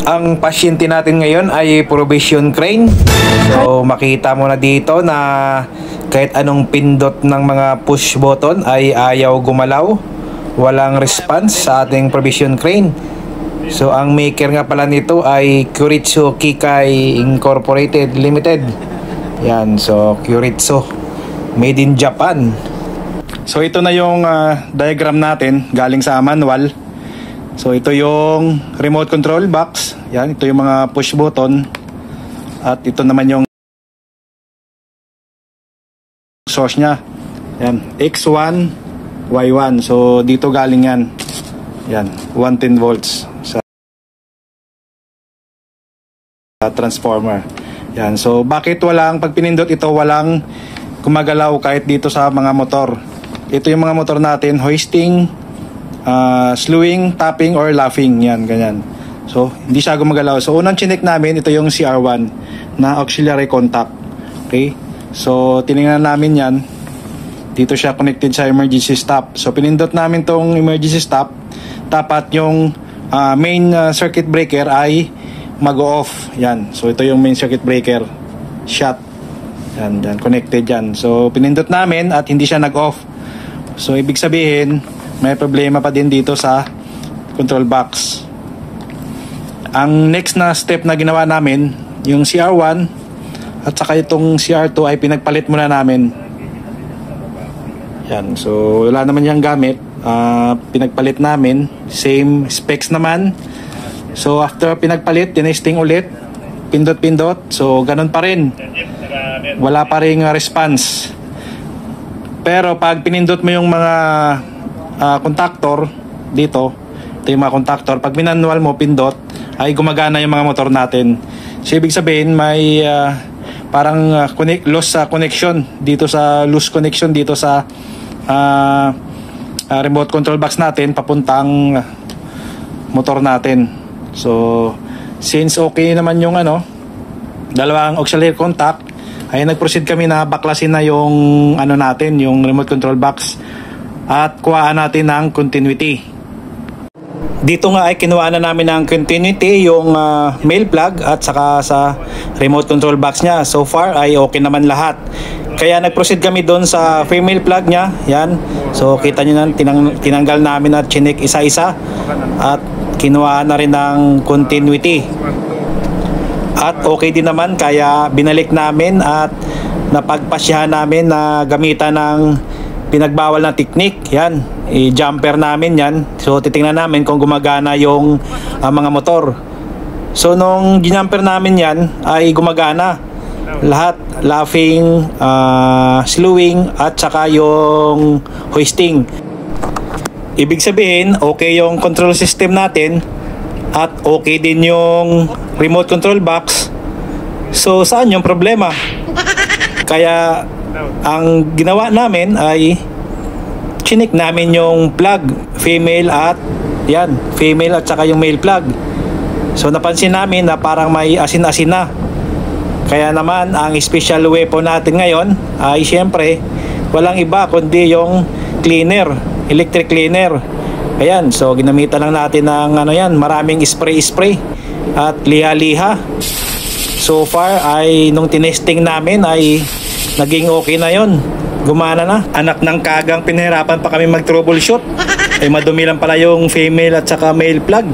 Ang pasyente natin ngayon ay provision crane. So makita mo na dito na kahit anong pindot ng mga push button ay ayaw gumalaw. Walang response sa ating provision crane. So ang maker nga pala nito ay Kyoritsu Kikai Incorporated Limited. Yan, so Kyoritsu, made in Japan. So ito na yung diagram natin galing sa manual. So ito yung remote control box. Yan, ito yung mga push button. At ito naman yung source nya. Yan, X1, Y1. So dito galing yan. Yan, 110 volts sa transformer. Yan, so bakit walang, pag pinindot ito, walang gumagalaw kahit dito sa mga motor. Ito yung mga motor natin, hoisting, slewing, tapping, or laughing. Yan, ganyan. So, hindi siya gumagalaw. So, unang chinek namin, ito yung CR1 na auxiliary contact. Okay? So, tinignan namin yan. Dito siya connected sa emergency stop. So, pinindot namin tong emergency stop. Dapat yung main circuit breaker ay mag-off. Yan. So, ito yung main circuit breaker. Shut. Yan, yan. Connected yan. So, pinindot namin at hindi siya nag-off. So, ibig sabihin, may problema pa din dito sa control box. Ang next na step na ginawa namin, yung CR1 at saka itong CR2 ay pinagpalit muna namin. Yan, so wala naman yung gamit. Pinagpalit namin, same specs naman. So after pinagpalit, tinesting ulit, pindot-pindot. So ganun pa rin, wala pa rin response. Pero pag pinindot mo yung mga contactor dito, ito yung mga contactor, pag minanual mo, pindot, ay gumagana yung mga motor natin. So ibig sabihin may parang loose connection dito sa remote control box natin papuntang motor natin. So since okay naman yung dalawang auxiliary contact, ay nag-proceed kami na baklasin na yung natin, yung remote control box, at kuhaan natin ng continuity. Dito nga ay kinuha na namin ng continuity yung male plug at saka sa remote control box nya. So far ay okay naman lahat. Kaya nag-proceed kami doon sa female plug nya. Yan. So kita nyo na, tinanggal namin at chinek isa-isa. At kinuha na rin ng continuity. At okay din naman, kaya binalik namin at napagpasyahan namin na gamitan ng pinagbawal na technique. Yan, i-jumper namin yan. So titingnan namin kung gumagana yung mga motor. So nung ginumper namin yan ay gumagana lahat, laughing, slewing at saka yung hoisting. Ibig sabihin okay yung control system natin at okay din yung remote control box. So saan yung problema? Kaya ang ginawa namin ay chinik namin yung plug, female at saka yung male plug. So napansin namin na parang may asin-asin na. Kaya naman ang special weapon natin ngayon ay siyempre walang iba kundi yung cleaner, electric cleaner. Ayan, so ginamitan lang natin ng maraming spray at liha-liha. So far ay nung tinesting namin ay naging okay na yon. Gumana na. Anak ng kagang, pinahirapan pa kami mag-troubleshoot. Ay madumi lang pala yung female at saka male plug.